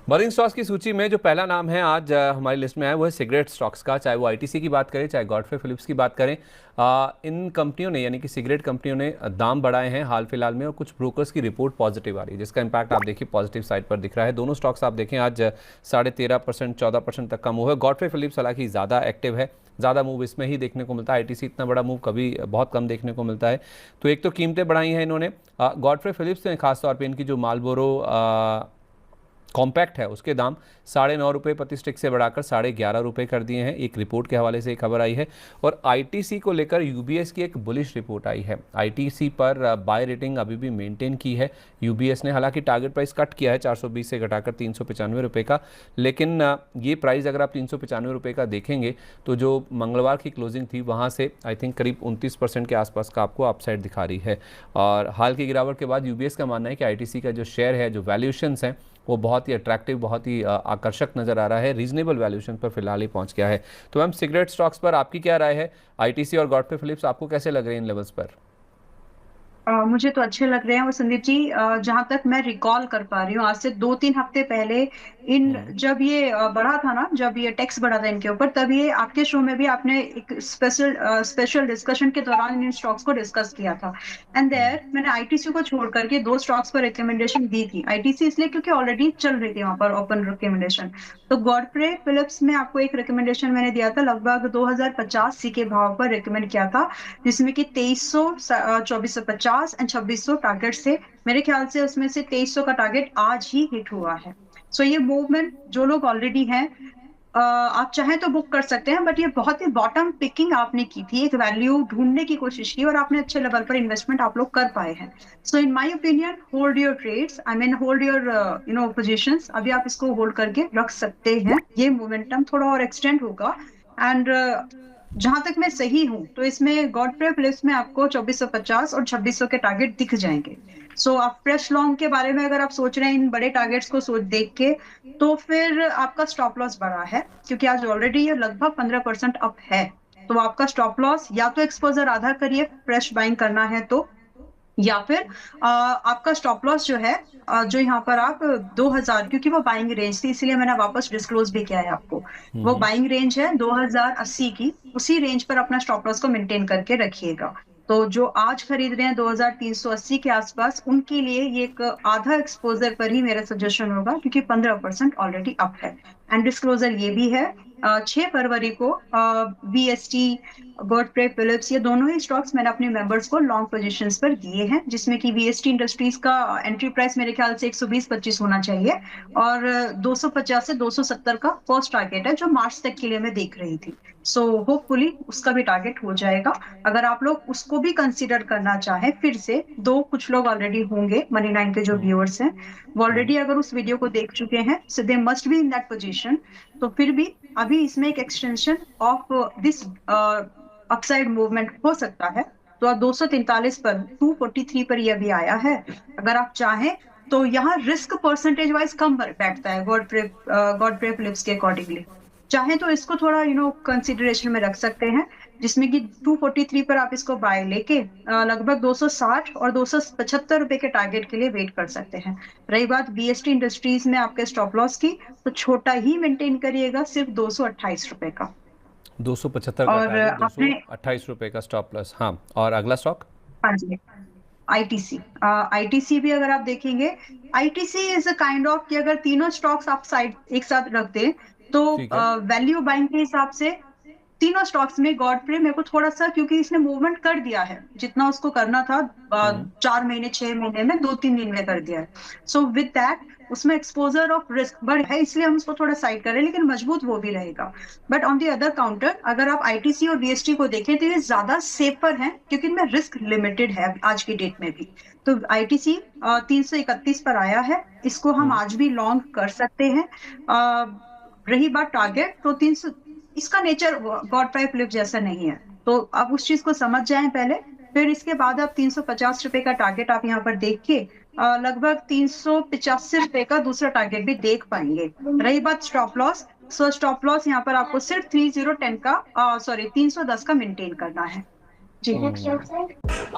Burning stocks की सूची में जो पहला नाम है आज हमारी लिस्ट में आया वो है सिगरेट स्टॉक्स का। चाहे वो आईटीसी की बात करें, चाहे गॉडफ्रे फिलिप्स की बात करें, इन कंपनियों ने यानी कि सिगरेट कंपनियों ने दाम बढ़ाए हैं हाल फिलहाल में, और कुछ ब्रोकर्स की रिपोर्ट पॉजिटिव आ रही है, जिसका इंपैक्ट आप देखिए पॉजिटिव साइड पर दिख रहा है। दोनों स्टॉक्स आप देखें आज 13.5%, 14% तक का मूव है। गॉडफ्रे फिलिप्स हालांकि ज़्यादा एक्टिव है, ज़्यादा मूव इसमें ही देखने को मिलता है। आईटीसी इतना बड़ा मूव कभी बहुत कम देखने को मिलता है। तो एक तो कीमतें बढ़ाई हैं इन्होंने। गॉडफ्रे फिलिप्स ने खासतौर पर इनकी जो मालबोरो कॉम्पैक्ट है उसके दाम 9.5 रुपये प्रति स्टिक से बढ़ाकर 11.5 रुपये कर दिए हैं, एक रिपोर्ट के हवाले से एक खबर आई है। और आईटीसी को लेकर यूबीएस की एक बुलिश रिपोर्ट आई है। आईटीसी पर बाय रेटिंग अभी भी मेंटेन की है यूबीएस ने। हालांकि टारगेट प्राइस कट किया है 420 से घटाकर 395 रुपये का, लेकिन ये प्राइस अगर आप 395 रुपये का देखेंगे तो जो मंगलवार की क्लोजिंग थी वहाँ से आई थिंक करीब 29% के आसपास का आपको अपसाइड दिखा रही है। और हाल की गिरावट के बाद यूबीएस का मानना है कि आईटीसी का जो शेयर है, जो वैल्यूएशंस हैं, वो बहुत ही अट्रैक्टिव, बहुत ही आकर्षक नज़र आ रहा है। रीजनेबल वैल्यूएशन पर फिलहाल ही पहुंच गया है। तो मैम, सिगरेट स्टॉक्स पर आपकी क्या राय है? आईटीसी और गॉडफ्रे फिलिप्स आपको कैसे लग रहे हैं इन लेवल्स पर? मुझे तो अच्छे लग रहे हैं। और संदीप जी, जहां तक मैं रिकॉल कर पा रही हूँ, आज से 2-3 हफ्ते पहले इन हम्म। जब ये बढ़ा था ना, जब ये टैक्स बढ़ा था इनके ऊपर, तब ये आपके शो में भी आपने एक स्पेशल डिस्कशन के दौरान इन स्टॉक्स को डिस्कस किया था। And hmm. देयर मैंने आईटीसी को छोड़ करके दो स्टॉक्स पर रिकमेंडेशन दी थी। आईटीसी इसलिए क्योंकि ऑलरेडी चल रही थी वहां पर ओपन रिकमेंडेशन। तो गॉडफ्रे फिलिप्स में आपको एक रिकमेंडेशन मैंने दिया था, लगभग 2050 सी के भाव पर रिकमेंड किया था, जिसमें कि 2300, 2450 एंड 2600 टारगेट से। मेरे ख्याल से उसमें से 2300 का टारगेट आज ही हिट हुआ है। सो ये मूवमेंट जो लोग ऑलरेडी हैं, आप चाहें तो बुक कर सकते हैं, बट ये बहुत ही बॉटम पिकिंग आपने की थी, एक वैल्यू ढूंढने की कोशिश की और आपने अच्छे लेवल पर इन्वेस्टमेंट आप लोग कर पाए हैं। So in my opinion, hold your trades, I mean hold your positions. अभी आप इसको होल्ड करके रख सकते हैं। ये मोमेंटम थोड़ा और एक्सटेंड होगा। एंड जहां तक मैं सही हूं तो इसमें गॉडफ्रे फिलिप्स में आपको 2450 और 2600 के टारगेट दिख जाएंगे। सो आप फ्रेश लॉन्ग के बारे में अगर आप सोच रहे हैं इन बड़े टारगेट्स को सोच देख के, तो फिर आपका स्टॉप लॉस बड़ा है, क्योंकि आज ऑलरेडी ये लगभग 15% अप है। तो आपका स्टॉप लॉस या तो एक्सपोजर आधा करिए, फ्रेश बाइंग करना है तो, या फिर आपका स्टॉप लॉस जो है, जो यहाँ पर आप 2000, क्योंकि वो बाइंग रेंज थी इसलिए मैंने वापस डिस्क्लोज भी किया है आपको। वो हम्म। बाइंग रेंज है 2080 की, उसी रेंज पर अपना स्टॉप लॉस को मेंटेन करके रखिएगा। तो जो आज खरीद रहे हैं 2380 के आसपास, उनके लिए ये एक आधा एक्सपोजर पर ही मेरा सजेशन होगा, क्योंकि 15% ऑलरेडी अप है। एंड डिस्क्लोजर ये भी है, 6 फरवरी को बीएसटी, गॉडफ्रे फिलिप्स, ये दोनों ही स्टॉक्स मैंने अपने मेंबर्स को लॉन्ग पोजीशंस पर दिए हैं, जिसमें कि वीएसटी इंडस्ट्रीज का एंट्री प्राइस मेरे ख्याल से 120-25 होना चाहिए, और 250 से 270 का फर्स्ट टारगेट है जो मार्च तक के लिए मैं देख रही थी। सो होपफुली उसका भी टारगेट हो जाएगा। अगर आप लोग उसको भी कंसीडर करना चाहें, फिर से दो कुछ लोग ऑलरेडी होंगे मनी नाइन के जो हम्म। व्यूअर्स हैं, वो हम्म। ऑलरेडी अगर उस वीडियो को देख चुके हैं, so they must be in that position. तो फिर भी अभी इसमें एक extension of this upside movement हो सकता है। तो अब 243 पर, 243 पर ये अभी आया है। अगर आप चाहें तो यहाँ रिस्क परसेंटेज वाइज कम बैठता है गॉडफ्रे फिलिप्स के अकॉर्डिंगली। चाहे तो इसको थोड़ा कंसिडरेशन में रख सकते हैं, जिसमें कि 243 पर आप इसको बाय लेके लगभग 260 और 275 रुपए के टारगेट के लिए वेट कर सकते हैं। रही बात बीएसटी इंडस्ट्रीज में आपके स्टॉप लॉस की, तो छोटा ही मेंटेन करिएगा, सिर्फ 228 रुपए का। 275 का और टारगेट, दो सौ आपने, अट्ठाईस रुपये का स्टॉप लॉस। हाँ, और अगला स्टॉक? हाँ जी, आईटीसी। आईटीसी भी अगर आप देखेंगे, ITC is a kind of कि अगर तीनों स्टॉक्स आप साइड एक साथ रख दें, तो ठीक है। वैल्यू बाइंग के हिसाब से तीनों स्टॉक्स में गॉडफ्रे मेरे को थोड़ा सा, क्योंकि इसने मूवमेंट कर दिया है जितना उसको करना था, हम्म। 4 महीने 6 महीने में 2-3 दिन में कर दिया है। सो विद दैट उसमें एक्सपोजर ऑफ रिस्क बढ़ है, इसलिए हम उसको थोड़ा साइड करें, लेकिन मजबूत वो भी रहेगा। But on the other counter, अगर आप आईटीसी और बीएसटी को देखें, तो ये ज्यादा सेफर है, क्योंकि इनमें रिस्क लिमिटेड है आज की डेट में भी। तो आईटीसी 331 पर आया है, इसको हम हम्म। आज भी लॉन्ग कर सकते हैं। रही बात टारगेट, तो 300, इसका नेचर गॉडफ्रे फिलिप्स जैसा नहीं है, तो आप उस चीज को समझ जाएं पहले। फिर इसके बाद आप 350 रुपए का टारगेट आप यहाँ पर देख के लगभग 385 रुपए का दूसरा टारगेट भी देख पाएंगे। रही बात stop loss, so stop loss यहाँ पर आपको सिर्फ 3010 का, सॉरी 310 का मेंटेन करना है। जी। हम्म।